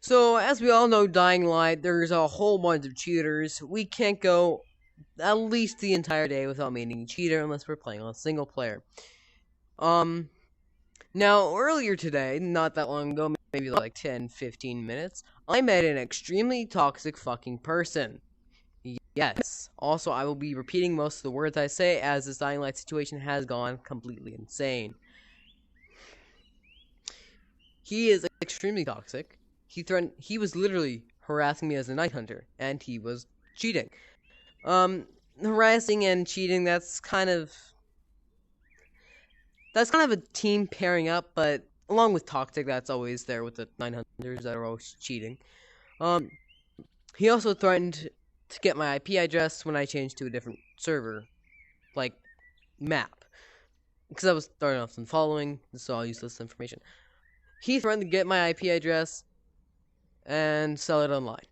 So, as we all know, Dying Light, there's a whole bunch of cheaters. We can't go at least the entire day without meeting a cheater unless we're playing on single player. Um, Now, earlier today, not that long ago, maybe like 10, 15 minutes, I met an extremely toxic fucking person. Yes. Also, I will be repeating most of the words I say as this Dying Light situation has gone completely insane. He is extremely toxic. He was literally harassing me as a night hunter, and he was cheating. Um, Harassing and cheating, that's kind of a team pairing up, but along with toxic, that's always there with the 900s that are always cheating. Um, he also threatened to get my IP address when I changed to a different server, like map, because I was starting off some following, so I'll use this information. He threatened to get my IP address and sell it online.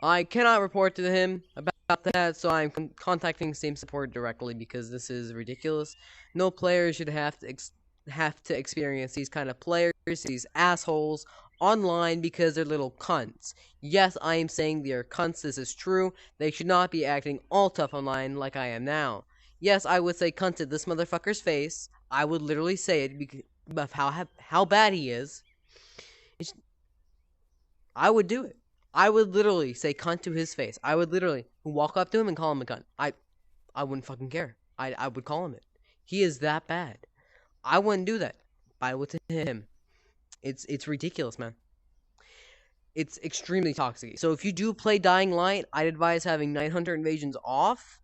I cannot report to him about that, so I'm contacting Steam support directly because this is ridiculous. No player should have to experience these kind of players, these assholes, online because they're little cunts. Yes, I am saying they are cunts. This is true. They should not be acting all tough online like I am now. Yes, I would say cunt to this motherfucker's face. I would literally say it because of how bad he is. I would do it. I would literally say cunt to his face. I would literally walk up to him and call him a cunt. I wouldn't fucking care. I would call him it. He is that bad. I wouldn't do that. I would to him. It's ridiculous, man. It's extremely toxic. So if you do play Dying Light, I'd advise having 900 invasions off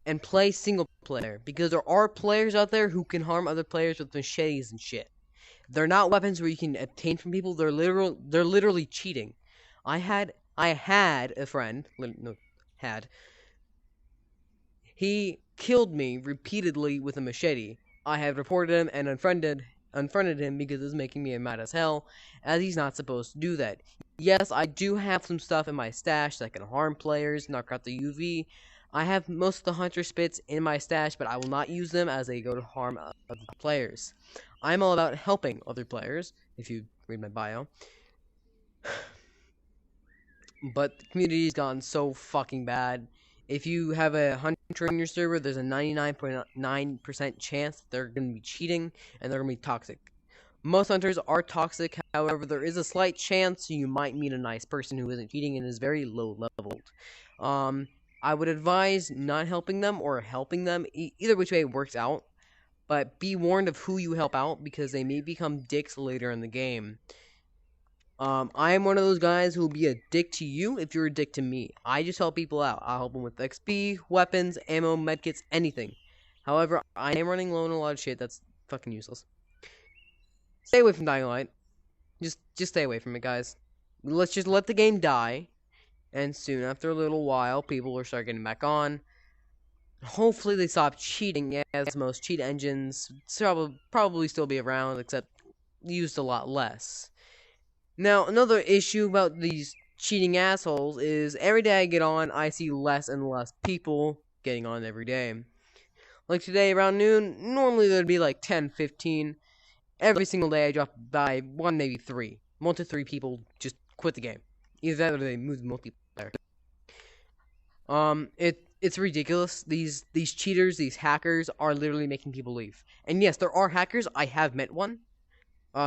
and play single player because there are players out there who can harm other players with machetes and shit. They're not weapons where you can obtain from people. They're literally cheating. I had a friend. No, had. He killed me repeatedly with a machete. I have reported him and unfriended him because it's making me mad as hell, as he's not supposed to do that. Yes, I do have some stuff in my stash that can harm players, knock out the UV. I have most of the hunter spits in my stash, but I will not use them as they go to harm other players. I'm all about helping other players, if you read my bio. But the community's gotten so fucking bad. If you have a hunter in your server, there's a 99.9% chance that they're going to be cheating and they're going to be toxic. Most hunters are toxic, however, there is a slight chance you might meet a nice person who isn't cheating and is very low leveled. I would advise not helping them or helping them. Either which way it works out. But be warned of who you help out because they may become dicks later in the game. I am one of those guys who will be a dick to you if you're a dick to me. I just help people out. I'll help them with XP, weapons, ammo, medkits, anything. However, I am running low on a lot of shit that's fucking useless. Stay away from Dying Light. Just stay away from it, guys. Let's just let the game die. And soon, after a little while, people will start getting back on. Hopefully they stop cheating, as most cheat engines probably still be around, except used a lot less. Now, another issue about these cheating assholes is every day I get on, I see less and less people getting on every day. Like today, around noon, normally there'd be like 10, 15. Every single day I drop by 1, maybe 3. 1 to 3 people just quit the game. Either that or they move to multiplayer. It's ridiculous. These cheaters, these hackers are literally making people leave. And yes, there are hackers. I have met one.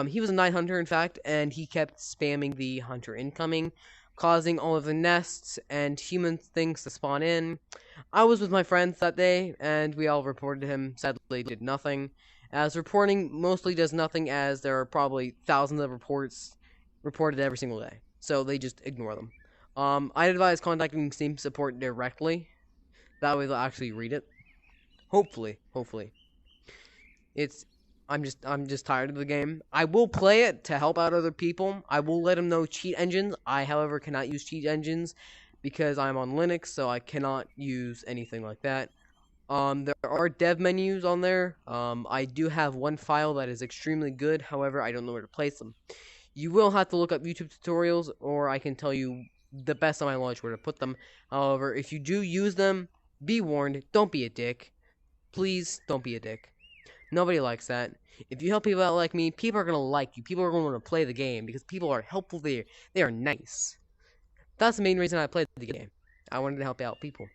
He was a night hunter, in fact, and he kept spamming the hunter incoming, causing all of the nests and human things to spawn in. I was with my friends that day, and we all reported him. Sadly, did nothing, as reporting mostly does nothing, as there are probably thousands of reports reported every single day, so they just ignore them. I'd advise contacting Steam support directly. That way they'll actually read it. Hopefully. I'm just tired of the game. I will play it to help out other people. I will let them know cheat engines. I, however, cannot use cheat engines because I'm on Linux, so I cannot use anything like that. There are dev menus on there. I do have one file that is extremely good. However, I don't know where to place them. You will have to look up YouTube tutorials, or I can tell you the best of my knowledge where to put them. However, if you do use them, be warned. Don't be a dick. Please, don't be a dick. Nobody likes that. If you help people out like me, people are gonna like you. People are gonna want to play the game because people are helpful. They are nice. That's the main reason I played the game. I wanted to help out people.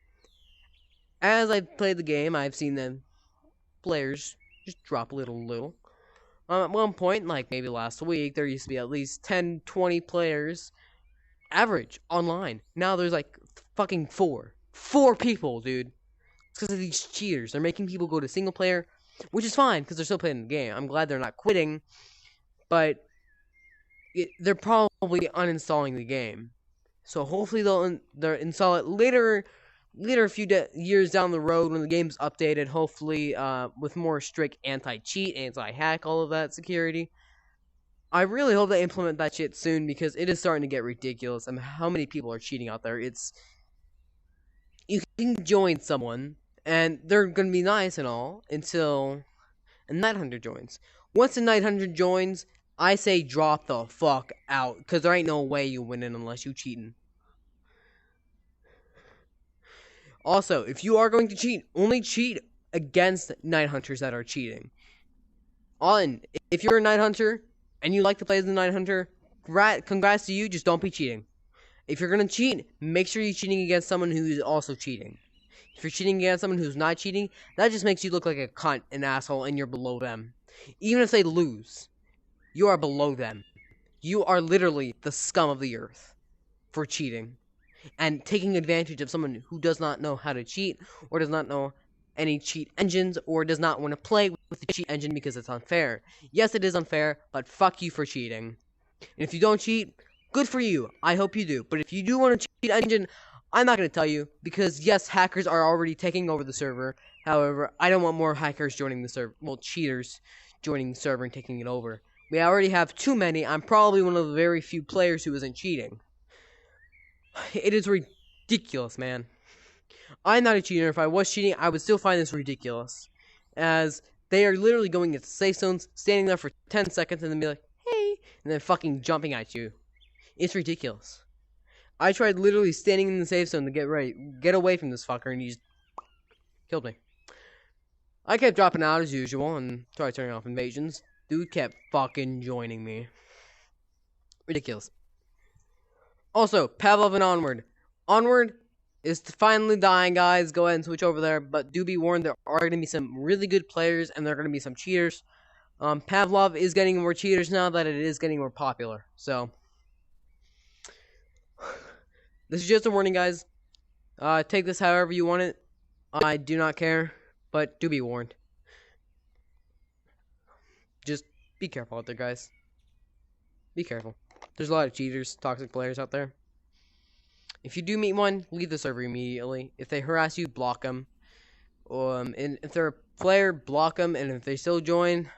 As I played the game, I've seen the players just drop a little. At one point, like maybe last week, there used to be at least 10, 20 players average online. Now there's like fucking 4. 4 people, dude. It's because of these cheaters. They're making people go to single player, which is fine because they're still playing the game. I'm glad they're not quitting, but they're probably uninstalling the game. So hopefully they'll install it later a few years down the road when the game's updated. Hopefully, with more strict anti-cheat, anti-hack, all of that security. I really hope they implement that shit soon because it is starting to get ridiculous. I mean, how many people are cheating out there? You can join someone and they're gonna be nice and all until a night hunter joins. Once a night hunter joins, I say drop the fuck out because there ain't no way you win it unless you cheating. Also, if you are going to cheat, only cheat against night hunters that are cheating. If you're a night hunter and you like to play as the night hunter, congrats to you, just don't be cheating. If you're gonna cheat, make sure you're cheating against someone who is also cheating. If you're cheating against someone who's not cheating, that just makes you look like a cunt, an asshole, and you're below them. Even if they lose, you are below them. You are literally the scum of the earth for cheating and taking advantage of someone who does not know how to cheat or does not know any cheat engines or does not want to play with the cheat engine because it's unfair. Yes, it is unfair, but fuck you for cheating. And if you don't cheat, good for you. I hope you do. But if you do want to cheat engine, I'm not going to tell you because yes, hackers are already taking over the server. However, I don't want more hackers joining the server. Well, cheaters joining the server and taking it over. We already have too many. I'm probably one of the very few players who isn't cheating. It is ridiculous, man. I'm not a cheater. If I was cheating, I would still find this ridiculous. As they are literally going into safe zones, standing there for 10 seconds, and then be like, hey, and then fucking jumping at you. It's ridiculous. I tried literally standing in the safe zone to get away from this fucker, and he just killed me. I kept dropping out as usual, and tried turning off invasions. Dude kept fucking joining me. Ridiculous. Also, Pavlov and Onward. Onward is finally dying, guys. Go ahead and switch over there. But do be warned, there are going to be some really good players, and there are going to be some cheaters. Pavlov is getting more cheaters now that it is getting more popular. So, this is just a warning, guys. Take this however you want it. I do not care, but do be warned. Just be careful out there, guys. Be careful. There's a lot of cheaters, toxic players out there. If you do meet one, leave the server immediately. If they harass you, block them. And if they're a player, block them. And if they still join,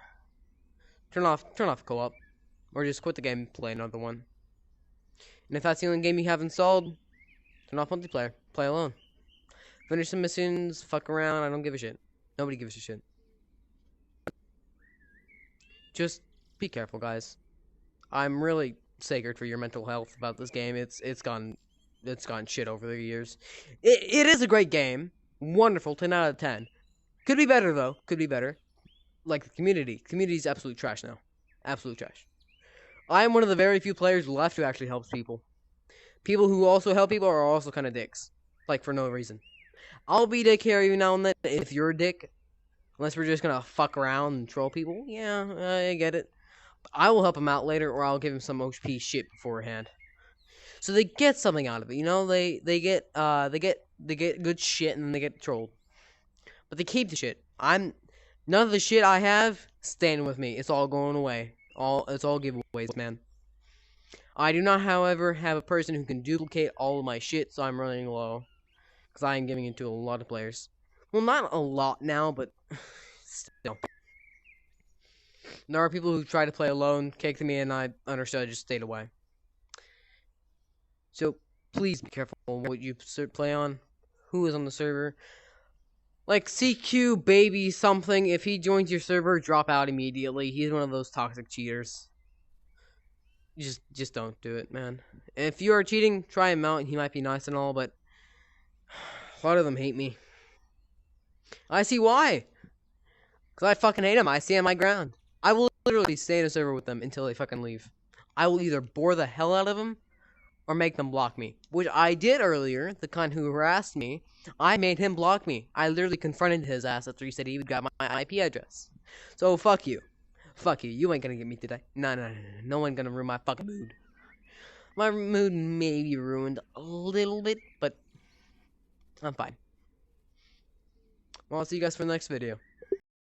turn off co-op, or just quit the game and play another one. And if that's the only game you have installed, turn off multiplayer. Play alone. Finish some missions. Fuck around. I don't give a shit. Nobody gives a shit. Just be careful, guys. I'm really scared for your mental health about this game. It's gone shit over the years. It is a great game. Wonderful, 10 out of 10. Could be better though. Could be better. Like the community. Community's absolute trash now. Absolute trash. I am one of the very few players left who actually helps people. People who also help people are also kind of dicks. Like for no reason. I'll be dick here every now and then if you're a dick. Unless we're just gonna fuck around and troll people. Yeah, I get it. I will help him out later, or I'll give him some OP shit beforehand. So they get something out of it, you know. They get good shit, and then they get trolled. But they keep the shit. None of the shit I have staying with me. It's all going away. It's all giveaways, man. I do not, however, have a person who can duplicate all of my shit, so I'm running low, because I am giving it to a lot of players. Well, not a lot now, but still. There are people who try to play alone, kicked me, and I understood. I just stayed away. So, please be careful what you play on. Who is on the server? Like, CQ Baby something. If he joins your server, drop out immediately. He's one of those toxic cheaters. Just don't do it, man. And if you are cheating, try him out. He might be nice and all, but a lot of them hate me. I see why. Because I fucking hate them. I stand my ground. I will literally stay in a server with them until they fucking leave. I will either bore the hell out of them or make them block me. Which I did earlier. The cunt who harassed me, I made him block me. I literally confronted his ass after he said he got my IP address. So fuck you. Fuck you. You ain't gonna get me today. No. No one gonna ruin my fucking mood. My mood may be ruined a little bit, but I'm fine. Well, I'll see you guys for the next video.